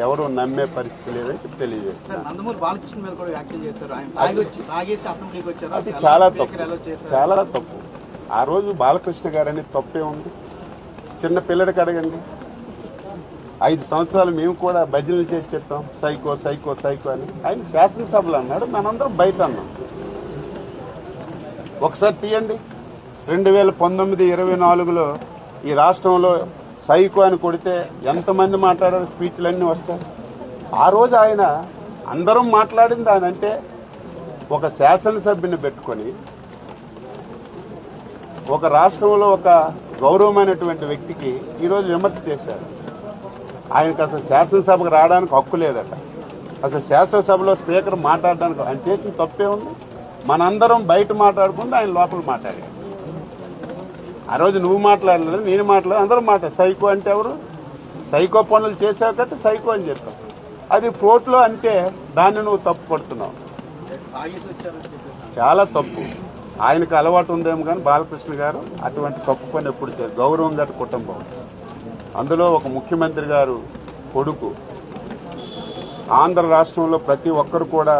ఎవరు నమ్మే పరిస్థితి లేదని తెలియజేస్తారు. నందమూరి బాలకృష్ణ మీద కూడా వ్యాఖ్యలు చేశారు. ఆయన తాగేసి అసెంబ్లీకి వచ్చారు. అది చాలా తప్పు, చాలా తప్పు. ఆ రోజు బాలకృష్ణ గారని తప్పే ఉంది. చిన్న పిల్లడికి అడగండి. 5 సంవత్సరాలు మేము కూడా భజనలు చేసి చెప్పాం, సైకో సైకో సైకో అని. ఆయన శాసనసభలో అన్నాడు, మనందరం బయట అన్నాం. ఒకసారి తీయండి. 2019-24లో ఈ రాష్ట్రంలో సైకో అని కొడితే ఎంతమంది మాట్లాడారు, స్పీచ్లన్నీ వస్తాయి. ఆ రోజు ఆయన అందరం మాట్లాడింది ఆయన అంటే ఒక శాసనసభ్యుని పెట్టుకొని ఒక రాష్ట్రంలో ఒక గౌరవమైనటువంటి వ్యక్తికి ఈరోజు విమర్శ చేశారు. ఆయనకు అసలు శాసనసభకు రావడానికి హక్కు లేదట. అసలు శాసనసభలో స్పీకర్ మాట్లాడడానికి ఆయన చేసిన తప్పే ఉంది. మనందరం బయట మాట్లాడుకుంటే ఆయన లోపల మాట్లాడారు. ఆ రోజు నువ్వు మాట్లాడలేదు, నేను మాట్లాడలేదు, అందరూ మాట్లాడు. సైకో అంటే ఎవరు? సైకో పనులు చేసావు కాబట్టి సైకో అని చెప్పావు. అది ఫ్లోట్లో అంటే దాన్ని నువ్వు తప్పు పడుతున్నావు. చాలా తప్పు. ఆయనకు అలవాటు ఉందేమో కానీ బాలకృష్ణ గారు అటువంటి తప్పు పని ఎప్పుడు చేయరు. గౌరవం గల కుటుంబం, అందులో ఒక ముఖ్యమంత్రి గారు కొడుకు. ఆంధ్ర రాష్ట్రంలో ప్రతి ఒక్కరు కూడా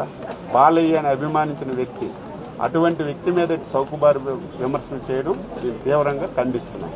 బాలయ్య అని అభిమానించిన వ్యక్తి. అటువంటి వ్యక్తి మీద చౌకబారు విమర్శలు చేయడం తీవ్రంగా ఖండిస్తున్నాం.